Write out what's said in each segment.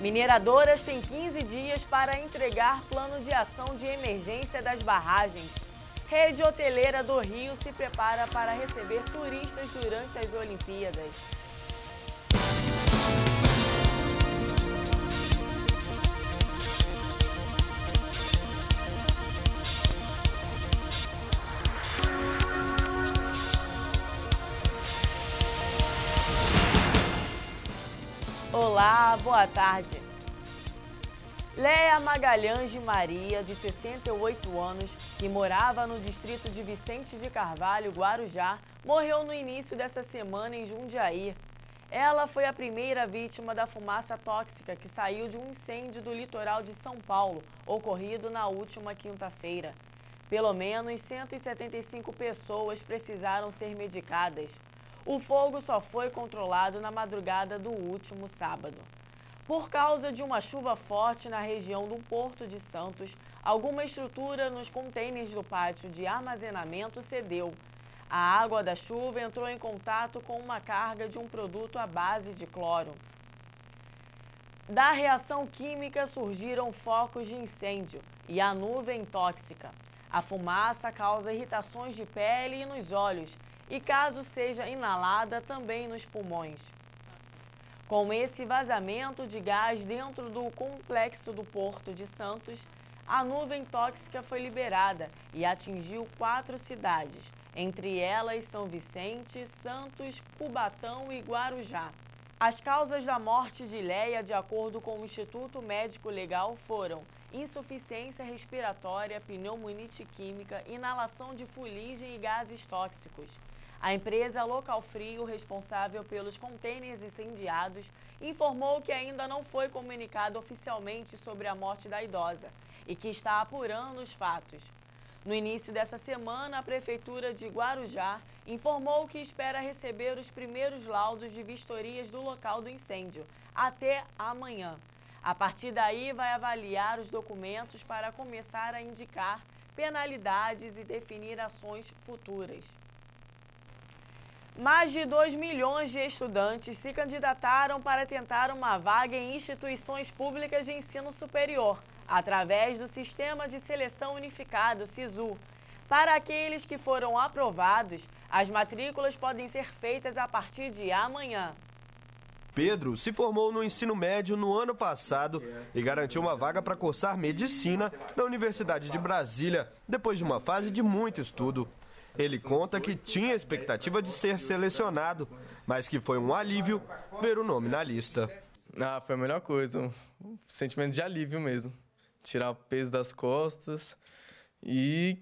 Mineradoras têm 15 dias para entregar plano de ação de emergência das barragens. Rede hoteleira do Rio se prepara para receber turistas durante as Olimpíadas. Olá, boa tarde. Léa Magalhães de Maria, de 68 anos, que morava no distrito de Vicente de Carvalho, Guarujá, morreu no início dessa semana em Jundiaí. Ela foi a primeira vítima da fumaça tóxica que saiu de um incêndio do litoral de São Paulo, ocorrido na última quinta-feira. Pelo menos 175 pessoas precisaram ser medicadas. O fogo só foi controlado na madrugada do último sábado. Por causa de uma chuva forte na região do Porto de Santos, alguma estrutura nos contêineres do pátio de armazenamento cedeu. A água da chuva entrou em contato com uma carga de um produto à base de cloro. Da reação química surgiram focos de incêndio e a nuvem tóxica. A fumaça causa irritações de pele e nos olhos, e caso seja inalada, também nos pulmões. Com esse vazamento de gás dentro do complexo do Porto de Santos, a nuvem tóxica foi liberada e atingiu 4 cidades, entre elas São Vicente, Santos, Cubatão e Guarujá. As causas da morte de Léa, de acordo com o Instituto Médico Legal, foram insuficiência respiratória, pneumonite química, inalação de fuligem e gases tóxicos. A empresa Local Frio, responsável pelos contêineres incendiados, informou que ainda não foi comunicado oficialmente sobre a morte da idosa e que está apurando os fatos. No início dessa semana, a Prefeitura de Guarujá informou que espera receber os primeiros laudos de vistorias do local do incêndio até amanhã. A partir daí, vai avaliar os documentos para começar a indicar penalidades e definir ações futuras. Mais de 2 milhões de estudantes se candidataram para tentar uma vaga em instituições públicas de ensino superior, através do Sistema de Seleção Unificado, SISU. Para aqueles que foram aprovados, as matrículas podem ser feitas a partir de amanhã. Pedro se formou no ensino médio no ano passado e garantiu uma vaga para cursar medicina na Universidade de Brasília, depois de uma fase de muito estudo. Ele conta que tinha a expectativa de ser selecionado, mas que foi um alívio ver o nome na lista. Foi a melhor coisa, um sentimento de alívio mesmo. Tirar o peso das costas e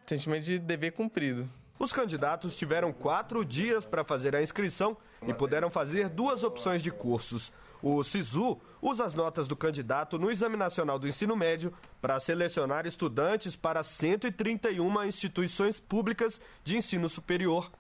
sentimento de dever cumprido. Os candidatos tiveram 4 dias para fazer a inscrição e puderam fazer 2 opções de cursos. O SISU usa as notas do candidato no Exame Nacional do Ensino Médio para selecionar estudantes para 131 instituições públicas de ensino superior.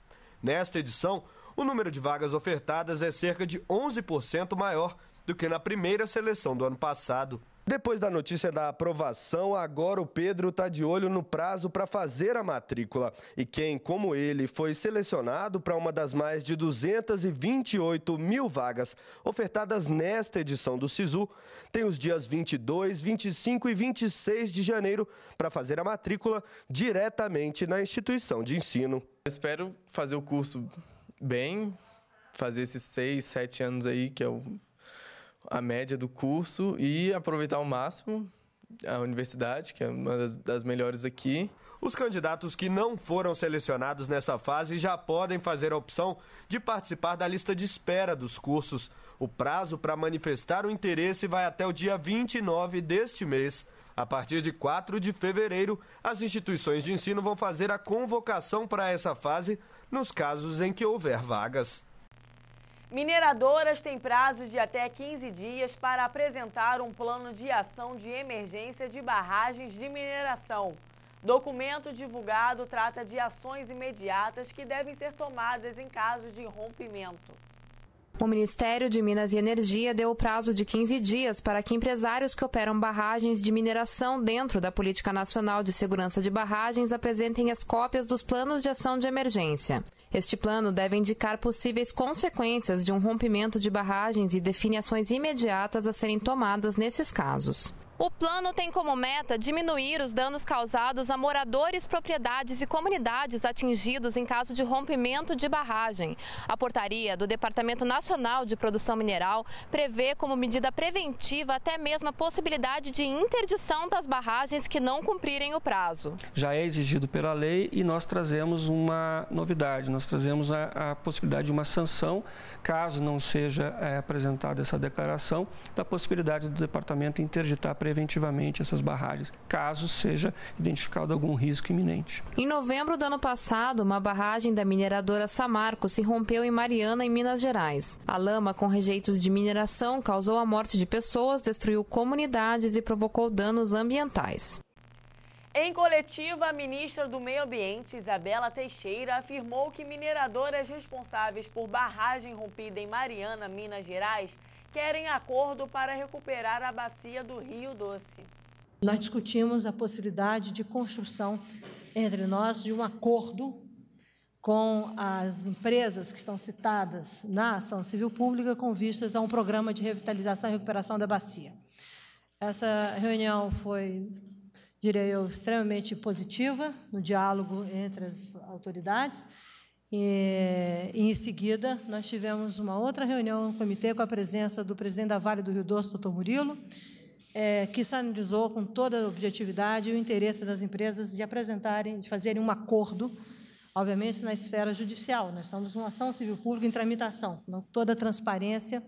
Nesta edição, o número de vagas ofertadas é cerca de 11% maior do que na primeira seleção do ano passado. Depois da notícia da aprovação, agora o Pedro está de olho no prazo para fazer a matrícula. E quem, como ele, foi selecionado para uma das mais de 228 mil vagas ofertadas nesta edição do SISU, tem os dias 22, 25 e 26 de janeiro para fazer a matrícula diretamente na instituição de ensino. Eu espero fazer o curso bem, fazer esses 6, 7 anos aí, que é a média do curso, e aproveitar ao máximo a universidade, que é uma das melhores aqui. Os candidatos que não foram selecionados nessa fase já podem fazer a opção de participar da lista de espera dos cursos. O prazo para manifestar o interesse vai até o dia 29 deste mês. A partir de 4 de fevereiro, as instituições de ensino vão fazer a convocação para essa fase nos casos em que houver vagas. Mineradoras têm prazo de até 15 dias para apresentar um plano de ação de emergência de barragens de mineração. Documento divulgado trata de ações imediatas que devem ser tomadas em caso de rompimento. O Ministério de Minas e Energia deu o prazo de 15 dias para que empresários que operam barragens de mineração dentro da Política Nacional de Segurança de Barragens apresentem as cópias dos planos de ação de emergência. Este plano deve indicar possíveis consequências de um rompimento de barragens e define ações imediatas a serem tomadas nesses casos. O plano tem como meta diminuir os danos causados a moradores, propriedades e comunidades atingidos em caso de rompimento de barragem. A portaria do Departamento Nacional de Produção Mineral prevê como medida preventiva até mesmo a possibilidade de interdição das barragens que não cumprirem o prazo. Já é exigido pela lei e nós trazemos uma novidade, nós trazemos a possibilidade de uma sanção, caso não seja apresentada essa declaração, da possibilidade do departamento interditar preventivamente essas barragens, caso seja identificado algum risco iminente. Em novembro do ano passado, uma barragem da mineradora Samarco se rompeu em Mariana, em Minas Gerais. A lama com rejeitos de mineração causou a morte de pessoas, destruiu comunidades e provocou danos ambientais. Em coletiva, a ministra do Meio Ambiente, Isabela Teixeira, afirmou que mineradoras responsáveis por barragem rompida em Mariana, Minas Gerais, querem acordo para recuperar a bacia do Rio Doce. Nós discutimos a possibilidade de construção entre nós de um acordo com as empresas que estão citadas na ação civil pública com vistas a um programa de revitalização e recuperação da bacia. Essa reunião foi, diria eu, extremamente positiva no diálogo entre as autoridades. E, em seguida, nós tivemos uma outra reunião no comitê com a presença do presidente da Vale do Rio Doce, doutor Murilo, que sinalizou com toda a objetividade o interesse das empresas de fazerem um acordo, obviamente, na esfera judicial. Nós estamos numa ação civil pública em tramitação, com toda a transparência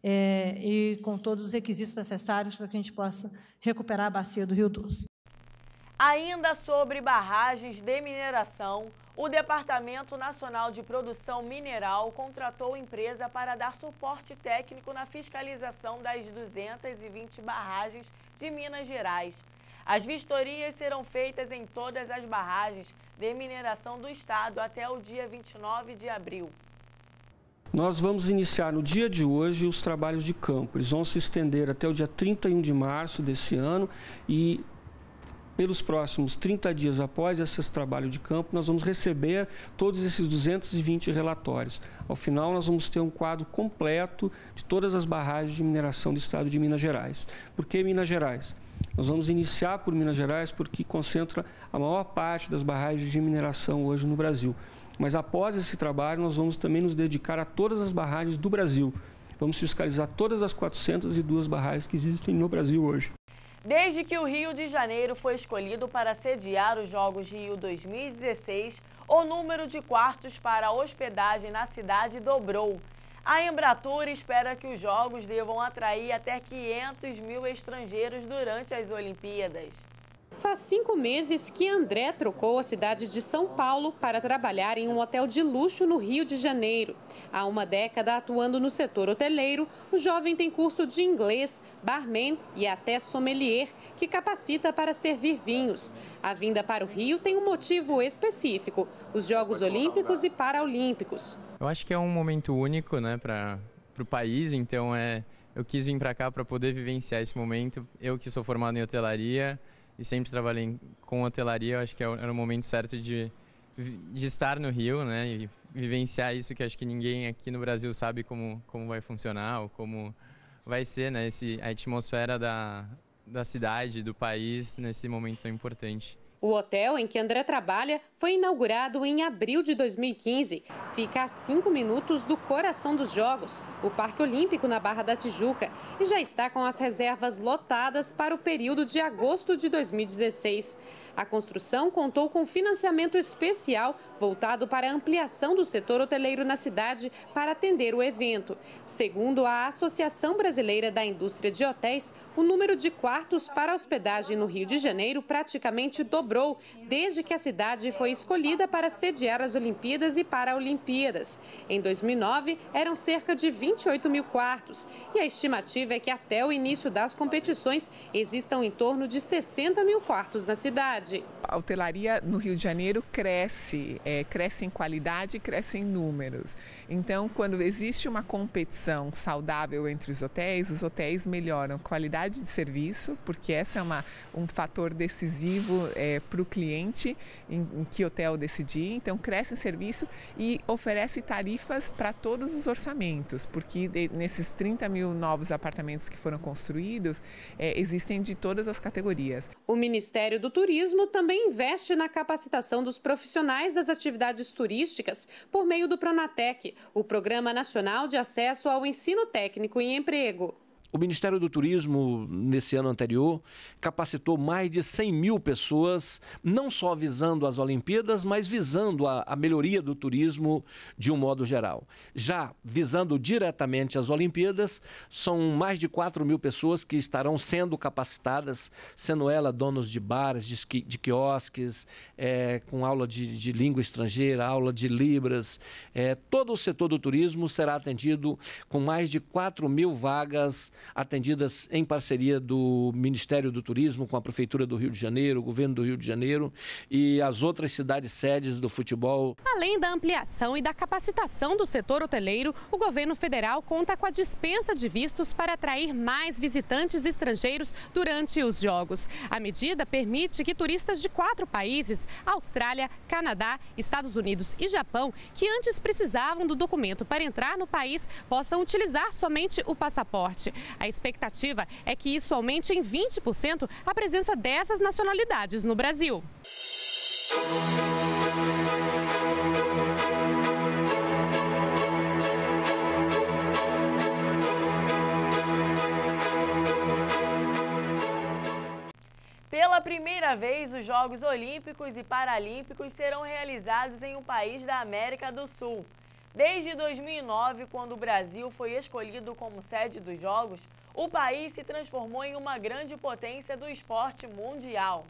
e com todos os requisitos necessários para que a gente possa recuperar a bacia do Rio Doce. Ainda sobre barragens de mineração, o Departamento Nacional de Produção Mineral contratou empresa para dar suporte técnico na fiscalização das 220 barragens de Minas Gerais. As vistorias serão feitas em todas as barragens de mineração do Estado até o dia 29 de abril. Nós vamos iniciar no dia de hoje os trabalhos de campo. Eles vão se estender até o dia 31 de março desse ano e pelos próximos 30 dias após esse trabalho de campo, nós vamos receber todos esses 220 relatórios. Ao final, nós vamos ter um quadro completo de todas as barragens de mineração do Estado de Minas Gerais. Por que Minas Gerais? Nós vamos iniciar por Minas Gerais porque concentra a maior parte das barragens de mineração hoje no Brasil. Mas após esse trabalho, nós vamos também nos dedicar a todas as barragens do Brasil. Vamos fiscalizar todas as 402 barragens que existem no Brasil hoje. Desde que o Rio de Janeiro foi escolhido para sediar os Jogos Rio 2016, o número de quartos para hospedagem na cidade dobrou. A Embratur espera que os Jogos devam atrair até 500 mil estrangeiros durante as Olimpíadas. Faz 5 meses que André trocou a cidade de São Paulo para trabalhar em um hotel de luxo no Rio de Janeiro. Há uma década atuando no setor hoteleiro, o jovem tem curso de inglês, barman e até sommelier, que capacita para servir vinhos. A vinda para o Rio tem um motivo específico, os Jogos Olímpicos e Paralímpicos. Eu acho que é um momento único, né, para o país, então eu quis vir para cá para poder vivenciar esse momento. Eu que sou formado em hotelaria e sempre trabalhei com hotelaria, eu acho que era o momento certo de estar no Rio, né, e vivenciar isso que acho que ninguém aqui no Brasil sabe como vai funcionar ou como vai ser, né, a atmosfera da cidade, do país nesse momento tão importante. O hotel em que André trabalha foi inaugurado em abril de 2015. Fica a 5 minutos do coração dos Jogos, o Parque Olímpico na Barra da Tijuca, e já está com as reservas lotadas para o período de agosto de 2016. A construção contou com financiamento especial voltado para a ampliação do setor hoteleiro na cidade para atender o evento. Segundo a Associação Brasileira da Indústria de Hotéis, o número de quartos para hospedagem no Rio de Janeiro praticamente dobrou desde que a cidade foi escolhida para sediar as Olimpíadas e Paralimpíadas. Em 2009, eram cerca de 28 mil quartos e a estimativa é que até o início das competições existam em torno de 60 mil quartos na cidade. cidade. A hotelaria no Rio de Janeiro cresce em qualidade e cresce em números. Então, quando existe uma competição saudável entre os hotéis melhoram qualidade de serviço, porque esse é um fator decisivo para o cliente em que hotel decidir. Então, cresce em serviço e oferece tarifas para todos os orçamentos, porque nesses 30 mil novos apartamentos que foram construídos, existem de todas as categorias. O Ministério do Turismo também investe na capacitação dos profissionais das atividades turísticas por meio do Pronatec, o Programa Nacional de Acesso ao Ensino Técnico e Emprego. O Ministério do Turismo, nesse ano anterior, capacitou mais de 100 mil pessoas, não só visando as Olimpíadas, mas visando a melhoria do turismo de um modo geral. Já visando diretamente as Olimpíadas, são mais de 4 mil pessoas que estarão sendo capacitadas, sendo elas donos de bares, de quiosques, com aula de língua estrangeira, aula de Libras. Todo o setor do turismo será atendido com mais de 4 mil vagas atendidas em parceria do Ministério do Turismo com a Prefeitura do Rio de Janeiro, o Governo do Rio de Janeiro e as outras cidades sedes do futebol. Além da ampliação e da capacitação do setor hoteleiro, o governo federal conta com a dispensa de vistos para atrair mais visitantes estrangeiros durante os Jogos. A medida permite que turistas de 4 países, Austrália, Canadá, Estados Unidos e Japão, que antes precisavam do documento para entrar no país, possam utilizar somente o passaporte. A expectativa é que isso aumente em 20% a presença dessas nacionalidades no Brasil. Pela primeira vez, os Jogos Olímpicos e Paralímpicos serão realizados em um país da América do Sul. Desde 2009, quando o Brasil foi escolhido como sede dos Jogos, o país se transformou em uma grande potência do esporte mundial.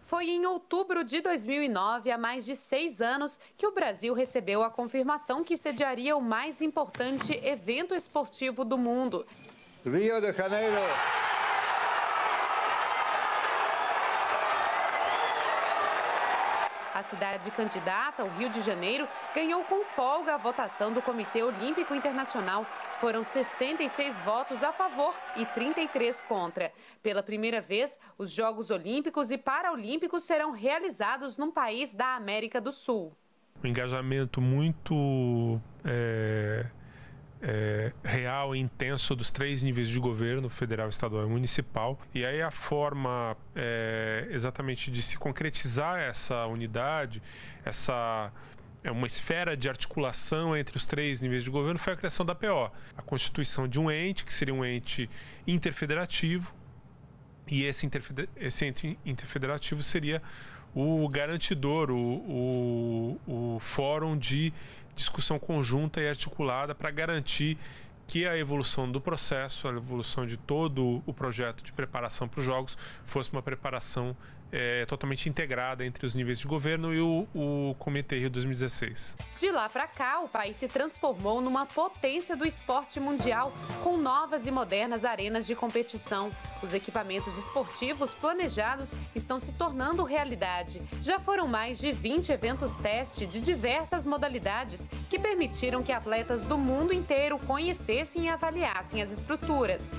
Foi em outubro de 2009, há mais de 6 anos, que o Brasil recebeu a confirmação que sediaria o mais importante evento esportivo do mundo. Rio de Janeiro. A cidade candidata, o Rio de Janeiro, ganhou com folga a votação do Comitê Olímpico Internacional. Foram 66 votos a favor e 33 contra. Pela primeira vez, os Jogos Olímpicos e Paralímpicos serão realizados num país da América do Sul. Um engajamento muito real e intenso dos 3 níveis de governo, federal, estadual e municipal. E aí a forma exatamente de se concretizar essa unidade, uma esfera de articulação entre os 3 níveis de governo, foi a criação da PO. A constituição de um ente, que seria um ente interfederativo, e esse ente interfederativo seria o garantidor, o fórum de discussão conjunta e articulada para garantir que a evolução do processo, a evolução de todo o projeto de preparação para os Jogos fosse uma preparação totalmente integrada entre os níveis de governo e o Comitê Rio 2016. De lá para cá, o país se transformou numa potência do esporte mundial, com novas e modernas arenas de competição. Os equipamentos esportivos planejados estão se tornando realidade. Já foram mais de 20 eventos teste de diversas modalidades que permitiram que atletas do mundo inteiro conhecessem e avaliassem as estruturas.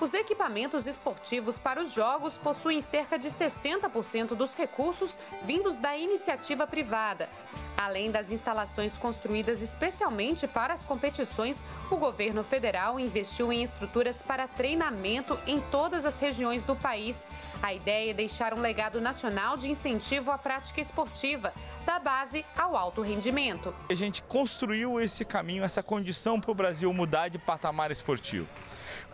Os equipamentos esportivos para os Jogos possuem cerca de 60% dos recursos vindos da iniciativa privada. Além das instalações construídas especialmente para as competições, o governo federal investiu em estruturas para treinamento em todas as regiões do país. A ideia é deixar um legado nacional de incentivo à prática esportiva, da base ao alto rendimento. A gente construiu esse caminho, essa condição para o Brasil mudar de patamar esportivo.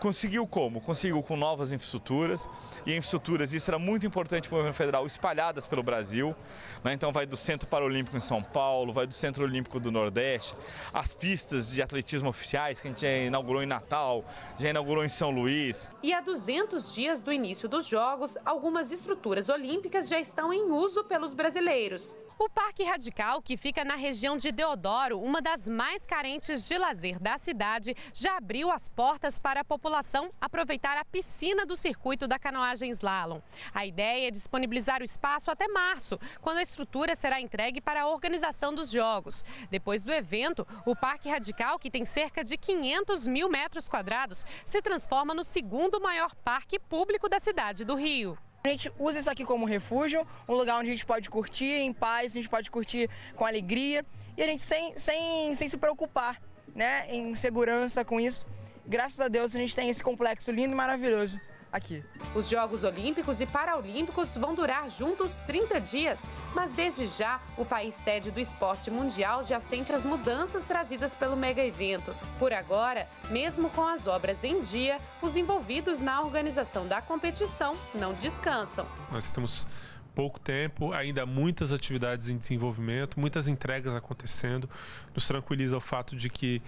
Conseguiu como? Conseguiu com novas infraestruturas, e infraestruturas, isso era muito importante para o governo federal, espalhadas pelo Brasil, né? Então vai do Centro Paralímpico em São Paulo, vai do Centro Olímpico do Nordeste, as pistas de atletismo oficiais que a gente já inaugurou em Natal, já inaugurou em São Luís. E há 200 dias do início dos Jogos, algumas estruturas olímpicas já estão em uso pelos brasileiros. O Parque Radical, que fica na região de Deodoro, uma das mais carentes de lazer da cidade, já abriu as portas para a população aproveitar a piscina do circuito da canoagem slalom. A ideia é disponibilizar o espaço até março, quando a estrutura será entregue para a organização dos Jogos. Depois do evento, o Parque Radical, que tem cerca de 500 mil metros quadrados, se transforma no segundo maior parque público da cidade do Rio. A gente usa isso aqui como refúgio, um lugar onde a gente pode curtir em paz, a gente pode curtir com alegria e a gente sem se preocupar, né, em segurança com isso. Graças a Deus a gente tem esse complexo lindo e maravilhoso aqui. Os Jogos Olímpicos e Paralímpicos vão durar juntos 30 dias, mas desde já o país sede do esporte mundial já sente as mudanças trazidas pelo mega evento. Por agora, mesmo com as obras em dia, os envolvidos na organização da competição não descansam. Nós temos pouco tempo, ainda muitas atividades em desenvolvimento, muitas entregas acontecendo. Nos tranquiliza o fato de que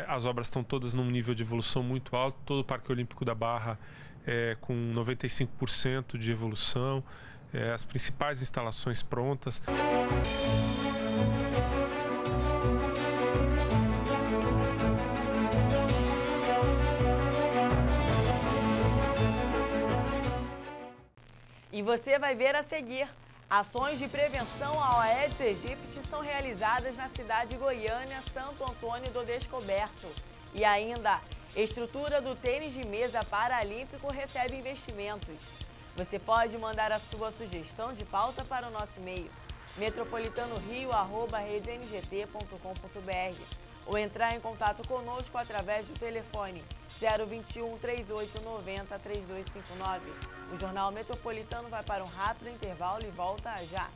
as obras estão todas num nível de evolução muito alto. Todo o Parque Olímpico da Barra com 95% de evolução, as principais instalações prontas. E você vai ver a seguir. Ações de prevenção ao Aedes aegypti são realizadas na cidade de Goiânia, Santo Antônio do Descoberto. E ainda, estrutura do tênis de mesa paralímpico recebe investimentos. Você pode mandar a sua sugestão de pauta para o nosso e-mail metropolitanorio@redengT.com.br ou entrar em contato conosco através do telefone 021 38 90 3259. O Jornal Metropolitano vai para um rápido intervalo e volta já.